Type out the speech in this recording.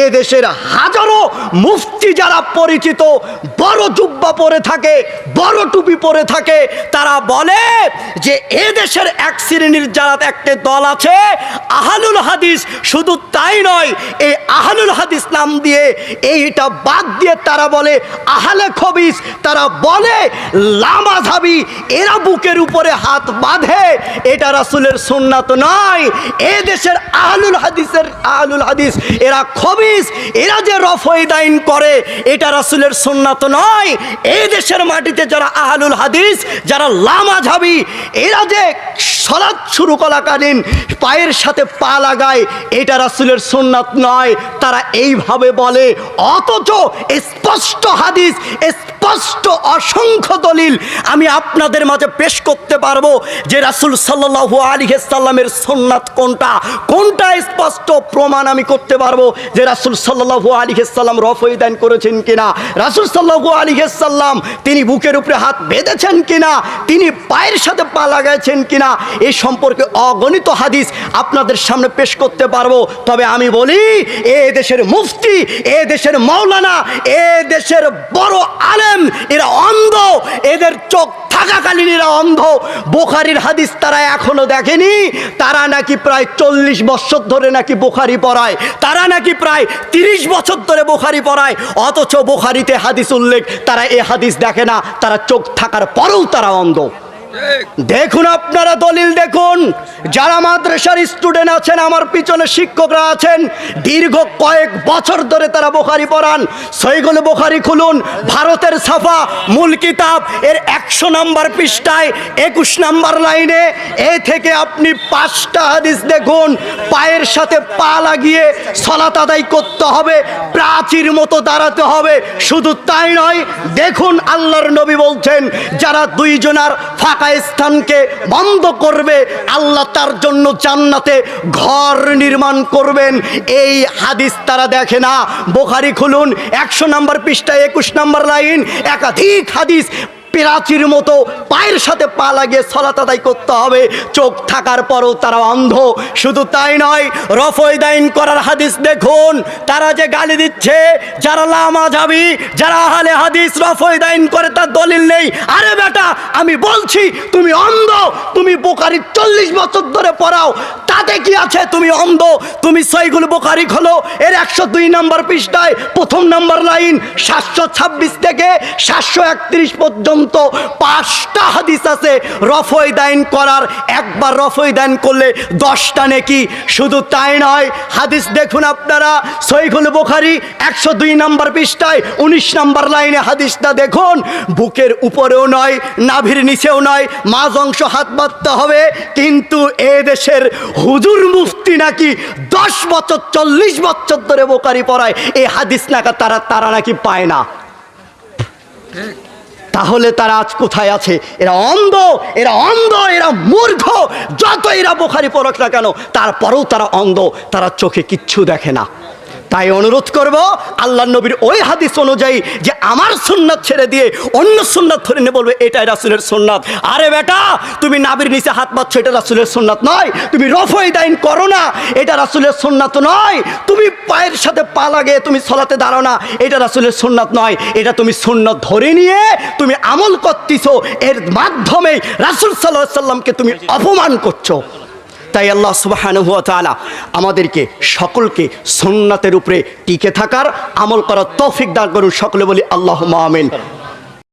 এ দেশের হাজারো মুফতি যারা পরিচিত, বড় জুব্বা পরে থাকে, বড় টুপি পরে থাকে, তারা বলে যে এ দেশের এক শ্রেণীর যারা একটা দল আছে আহলুল হাদিস। শুধু তাই নয়, এই আহলুল হাদিস নাম দিয়ে এইটা বাদ দিয়ে তারা বলে আহলে খবিস, তারা বলে লামাযহাবী। এরা বুকের উপরে হাত বাঁধে, এটা রাসূলের সুন্নাত নয়। এ দেশের আহলুল হাদিস এরা খবিস, এরা যে রফয়দাইন করে এটা রাসূলের সুন্নাত নয়। এই দেশের মাটিতে যারা আহলুল হাদিস, যারা লামাযহাবী, এরা যে সালাত শুরু করাকালীন পায়ের সাথে পা লাগায় এটা রাসূলের সুন্নাত নয়, তারা এইভাবে বলে। অথচ স্পষ্ট হাদিস, স্পষ্ট অসংখ্য দলিল আমি আপনাদের মাঝে পেশ করতে পারবো যে রাসূল সাল্লাল্লাহু আলাইহি সাল্লামের সুন্নাত কোনটা, কোনটা স্পষ্ট প্রমাণ আমি করতে পারবো যে রাসূল সাল্লাল্লাহু আলাইহি সাল্লাম রফয়দান করেছেন কিনা, রাসূল সাল্লাল্লাহু আলাইহি সাল্লাম তিনি বুকের উপরে হাত বেঁধেছেন কিনা, তিনি পায়ের সাথে পা লাগাইছেন কিনা, এই সম্পর্কে অগণিত হাদিস আপনাদের সামনে পেশ করতে পারবো। তবে আমি বলি, এ দেশের মুফতি, এ দেশের মাওলানা, এ দেশের বড় আলেম এরা অন্ধ, এদের চোখ থাকাকালীন এরা অন্ধ। বুখারীর হাদিস তারা এখনো দেখেনি, তারা নাকি প্রায় 40 বছর ধরে নাকি বুখারী পড়ায়, তারা নাকি প্রায় 30 বছর ধরে বুখারী পড়ায়, অথচ বুখারীতে হাদিস উল্লেখ, তারা এই হাদিস দেখে না, তারা চোখ থাকার পরেও তারা অন্ধ। দেখুন আপনারা দলিল দেখুন, যারা মাদ্রাসার স্টুডেন্ট আছেন, আমার পিছনে শিক্ষকরা আছেন, দীর্ঘ কয়েক বছর ধরে তারা বুখারী পড়ান। সহিহুল বুখারী খুলুন, ভারতের ছাপা মূল কিতাব, এর 100 নম্বর পৃষ্ঠায় 21 নম্বর লাইনে এ থেকে আপনি 5টা হাদিস দেখুন। পায়ের সাথে পা লাগিয়ে সালাত আদায় করতে হবে, প্রাচীর মতো দাঁড়াতে হবে। শুধু তাই নয়, দেখুন আল্লাহর নবী বলছেন যারা দুইজনার ফাঁকা স্থানকে বন্ধ করবে আল্লাহ তার জন্য জান্নাতে ঘর নির্মাণ করবেন। এই হাদিস তারা দেখে না। বুখারী খুলুন, 100 নম্বর পৃষ্ঠায় 21 নম্বর লাইন, একাধিক হাদিস প্রাচীর মতো পায়ের সাথে পা লাগিয়ে সালাত আদায় করতে হবে, চোখ থাকার পরও তারা অন্ধ। শুধু তাই নয়, রফয়দাইন করার হাদিস দেখুন, তারা যে গালি দিচ্ছে যারা লামাযহাবী, যারা আহলে হাদিস রফয়দাইন করে তার দলিল নেই। আরে বেটা, আমি বলছি তুমি অন্ধ, তুমি বুখারী 40 বছর ধরে পড়াও, তাতে কি আছে? তুমি অন্ধ। তুমি সহিহুল বুখারী খোলো, এর 102 নম্বর পৃষ্ঠায় 1ম নম্বর লাইন 726 থেকে 731 পর্যন্ত 5টা হাদিস আছে রফয়দাইন করার। একবার রফয়দাইন করলে 10টা নেকি। শুধু তাই নয়, হাদিস দেখুন আপনারা, সহিহুল বুখারী 102 নম্বর পৃষ্ঠায় 19 নম্বর লাইনে হাদিসটা দেখুন। বুকের উপরেও নয়, নাভির নিচেও নয়, মাঝ অংশ হাত বাঁধতে হবে। কিন্তু এ দেশের হুজুর মুফতি নাকি 10 বছর 40 বছর ধরে বুখারী পড়ায়, এই হাদিস নাকি তারা নাকি পায় না। তাহলে তারা আজ কোথায় আছে? এরা অন্ধ, এরা অন্ধ, এরা মূর্খ। যত এরা বুখারী পড়ুক না কেন, তারপরেও তারা অন্ধ, তারা চোখে কিচ্ছু দেখে না। তাই অনুরোধ করব আল্লাহর নবীর ওই হাদিস অনুযায়ী যে আমার সুন্নাত ছেড়ে দিয়ে অন্য সুন্নাত ধরে নিয়ে বলবে এটাই রাসূলের সুন্নাত। আরে বেটা, তুমি নাভির নিচে হাত বাঁধছো, এটা রাসূলের সুন্নাত নয়। তুমি রফয়দাইন করো না, এটা রাসূলের সুন্নাত নয়। তুমি পায়ের সাথে পা লাগিয়ে তুমি সালাতে দাঁড়াও না, এটা রাসূলের সুন্নাত নয়। এটা তুমি সুন্নাত ধরে নিয়ে তুমি আমল করতেছো, এর মাধ্যমে রাসূল সাল্লাল্লাহু আলাইহি সাল্লামকে তুমি অপমান করছো। তাই আল্লাহ সুবহানাহু ওয়া তাআলা আমাদেরকে সকলকে সুন্নাতের উপরে টিকে থাকার, আমল করার তৌফিক দান করুন। সকলে বলি আল্লাহুম্মা আমিন।